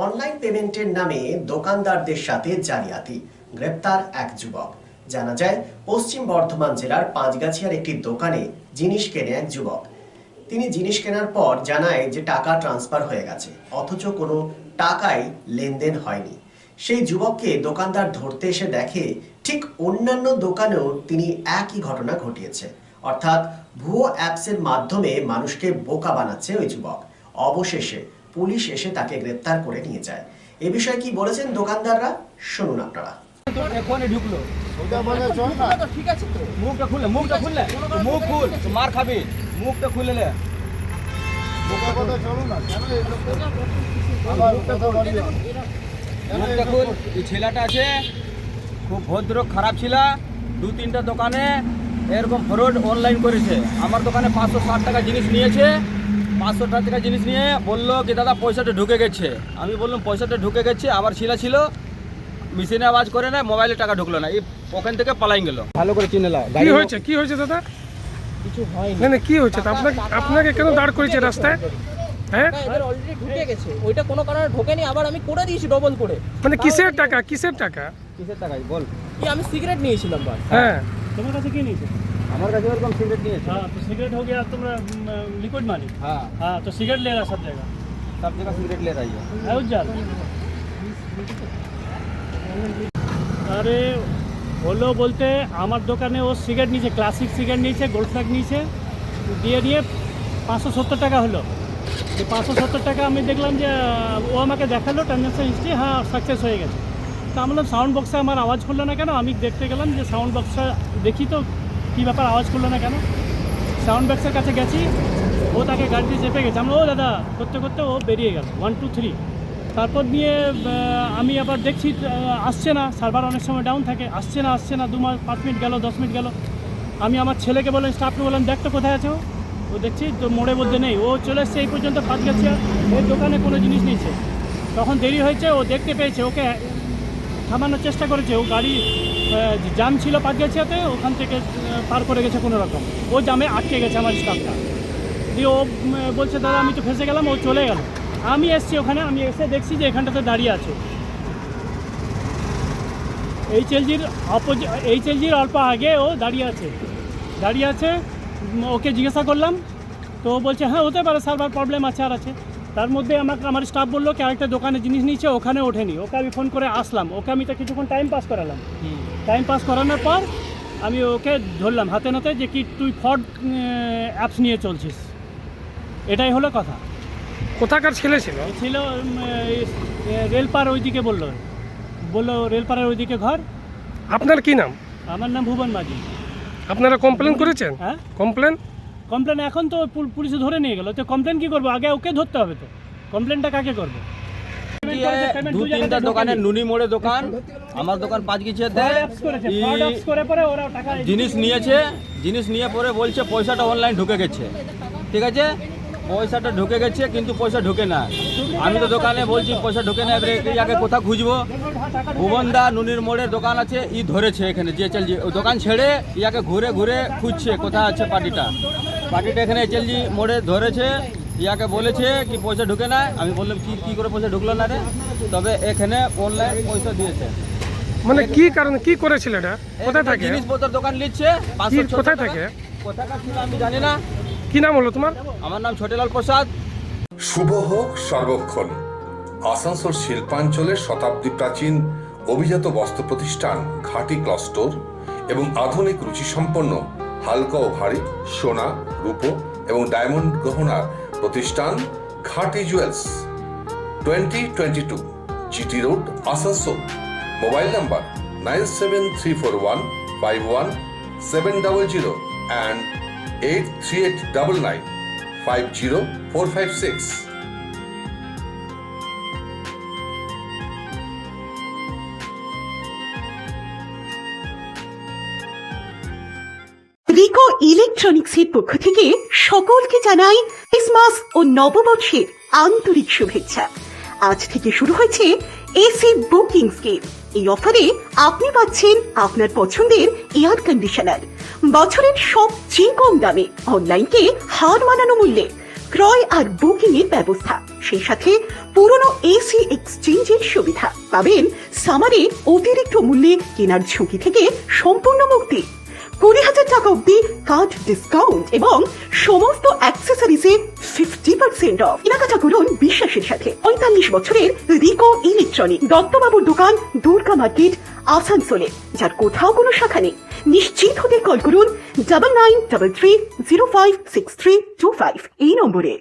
Online পেমেন্টের নামে দোকানদারদের সাথে জালিয়াতি, গ্রেপ্তার এক যুবক। জানা যায় পশ্চিম বর্ধমান জেলার পাঁচগাছিয়ার একটি দোকানে জিনিস কেনে এক যুবক। তিনি জিনিস কেনার পর জানায় যে টাকা ট্রান্সফার হয়ে গেছে, অথচ কোনো টাকাই লেনদেন হয়নি। সেই যুবককে দোকানদার ধরতে এসে দেখে ঠিক অন্যান্য দোকানেও তিনি একই ঘটনা ঘটিয়েছে, অর্থাৎ ভুয়ো অ্যাপসের মাধ্যমে মানুষকে বোকা বানাচ্ছে ওই যুবক। অবশেষে পুলিশ এসে তাকে গ্রেপ্তার করে নিয়ে যায়। এ বিষয়ে কি বলেছেন দোকানদাররা, শুনুন আপনারা। ঢুকলো ঠিক আছে তো, মুখটা খুলে মুখ খুল, মার খাবি, মুখটা খুলে নে। মুখটা খুল। এই ছেলেটা আছে খুব ভদ্র, খারাপ ছেলে। 2-3টা দোকানে এরকম ফ্রড অনলাইন করেছে। আমার দোকানে 560 টাকা জিনিস নিয়েছে। 500 টাকা জিনিস নিয়ে বললো কি দাদা পয়সাটা ঢুকে গেছে। আমি বললাম পয়সাটা ঢুকে গেছে। আবার ছিল মেশিনে আওয়াজ করে না, মোবাইলে টাকা ঢুকলো না, এই ওখান থেকে পালাই গেল। ভালো করে চিনে লাও। কি হয়েছে দাদা? কিছু হয়নি। না কি হয়েছে? আপনাকে কেন দাঁড় করেছে রাস্তায়? হ্যাঁ, এবার অলরেডি ঢুকে গেছে, ওইটা কোনো কারণে ঢোকেনি, আবার আমি করে দিয়েছি ডবল করে। মানে কিসের টাকা? কিসের টাকা বল? কি আমি সিগারেট নিয়েছিলাম বাস। হ্যাঁ, তোমার কাছে কি নিয়েছে? আমার কাছে এরকম সিগারেট নিয়েছে। हाँ तो सिगरेट हो गया, तुम लिक्विड मानी। हाँ हाँ तो सिगरेट ले रहा सब जगह सिगरेट ले रही है। उज्जवल। अरे হলো বলতে আমার দোকানে ও সিগারেট নিয়েছে, ক্লাসিক সিগারেট নিয়েছে, গোল্ড ফ্ল্যাগ নিয়েছে, নিয়ে 570 টাকা হলো। যে 570 টাকা আমি দেখলাম যে ও আমাকে দেখালো ট্রানজ্যাকশন হিস্ট্রি, হ্যাঁ সাকসেস হয়ে গেছে। তা আমি বললাম সাউন্ড বক্সে আমার আওয়াজ করলো না কেন? আমি দেখতে গেলাম যে সাউন্ড বক্সটা দেখি তো কী ব্যাপার, আওয়াজ করলো না কেন। সাউন্ড বক্সের কাছে গেছি, ও তাকে গাড়িতে চেপে গেছে। আমরা ও দাদা করতে করতে ও বেরিয়ে গেল 1 2 3। তারপর নিয়ে আমি আবার দেখছি আসছে না, সার্ভার অনেক সময় ডাউন থাকে, আসছে না 5 মিনিট গেল, 10 মিনিট গেল। আমি আমার ছেলেকে বললাম, স্টাফকে বললাম দেখ তো কোথায় আছে ও দেখছি তো মোড়ের মধ্যে নেই। ও চলে এসছে এই পর্যন্ত পাঁচগাছিয়া, এর দোকানে কোনো জিনিস নিয়েছে। তখন দেরি হয়েছে, ও দেখতে পেয়েছে, ওকে থামানোর চেষ্টা করেছে। ও গাড়ি জাম ছিল পাঁচগাছিয়াতে, ওখান থেকে পার করে গেছে কোনো রকম। ও জামে আটকে গেছে আমার স্টাফটা। দিয়ে ও বলছে দাদা আমি তো ফেসে গেলাম, ও চলে গেল। আমি এসছি ওখানে, আমি এসে দেখছি যে এখানটাতে দাঁড়িয়ে আছে এইচএলজির অল্প আগে ও দাঁড়িয়ে আছে। ওকে জিজ্ঞাসা করলাম তো ও বলছে হ্যাঁ হতে পারে, সার্ভার প্রবলেম আছে আর আছে। তার মধ্যে আমার স্টাফ বললো কি আরেকটা দোকানে জিনিস নিয়েছে, ওখানে ওঠেনি। ওকে আমি ফোন করে আসলাম, ওকে আমি তো কিছুক্ষণ টাইম পাস করালাম। টাইম পাস করানোর পর আমি ওকে ধরলাম হাতে নাতে যে কি তুই ফ্রড অ্যাপস নিয়ে চলছিস। এটাই হলো কথা। কোথাকার ছেলে ছিল? ছিল রেলপার ওইদিকে, বললো রেলপাড়ার ওইদিকে ঘর। আপনার কি নাম? আমার নাম ভুবন মাঝি। আপনারা কমপ্লেন করেছেন? হ্যাঁ, কমপ্লেন এখন তো পুলিশে ধরে নিয়ে গেল। তো কমপ্লেন কি করবো? আগে ওকে ধরতে হবে। তো কমপ্লেনটা কাকে করবো? 2-3টা দোকানে নুনি মোড়ে দোকান, আমার দোকান পাঁচগাছিয়াতে। জিনিস নিয়ে পরে বলছে পয়সাটা অনলাইন ঢুকে গেছে। ঠিক আছে, পয়সাটা ঢুকে গেছে কিন্তু পয়সা ঢুকে না। আমি তো দোকানে বলছি পয়সা ঢুকে না, এবারে ইয়াকে কোথা খুঁজবো? ভুবনদা নুনির মোড়ের দোকান আছে, ই ধরেছে এখানে যে চলজি ওই দোকান ছেড়ে ইয়াকে ঘুরে খুঁজছে কোথা আছে পার্টিটা এখানে চলজি মোড়ে ধরেছে। ইয়াকে বলেছে কি পয়সা ঢুকে না। আমি বললাম কি করে পয়সা ঢুকলো না রে? তবে এখানে অনলাইন পয়সা দিয়েছে। মানে কি কারণে কি করেছিল এটা? কোথায় থাকে? জিনিসপত্র দোকান নিচ্ছে। কোথায় থাকে? কোথাকার ছিল আমি জানি না। কি নাম হলো তোমার? আমার নাম ছোটেলাল প্রসাদ। শুভ হোক সর্বক্ষণ। আসানসোল শিল্পাঞ্চলের শতাব্দী প্রাচীন অভিজাত বস্ত্র প্রতিষ্ঠান ঘাটি ক্লথ স্টোর এবং আধুনিক রুচিসম্পন্ন হালকা ও ভারী সোনা, রূপো এবং ডায়মন্ড গহনার প্রতিষ্ঠান ঘাটি jewels, 2022 GT road, Asansol. Mobile number 9734151700 and 8389950456. Rico ইলেকট্রনিক্সের পক্ষ থেকে সকলকে জানাই ক্রিসমাস ও নববর্ষের আন্তরিক শুভেচ্ছা। আজ থেকে শুরু হয়েছে এসি বুকিং স্কিম। এই অফারে আপনি পাচ্ছেন আপনার পছন্দের এয়ার কন্ডিশনার বছরের সবচেয়ে কম দামে, অনলাইনকে হার মানানো মূল্যে। ক্রয় আর বুকিং এর ব্যবস্থা, সেই সাথে পুরনো এসি এক্সচেঞ্জের সুবিধা। পাবেন সামারে অতিরিক্ত মূল্যে কেনার ঝুঁকি থেকে সম্পূর্ণ মুক্তি, 20,000 টাকা অব্দি কার্ড ডিসকাউন্ট এবং সমস্ত অ্যাক্সেসরিজে 50% অফ। কেনাকাটা করুন বিশ্বাসের সাথে। 45 বছরের রিকো ইলেকট্রনিক, দত্তবাবুর দোকান, দুর্গা মার্কেট, আসানসোলে, যার কোথাও কোনো শাখা নেই। নিশ্চিত হতে কল করুন 9933056325 এই নম্বরে।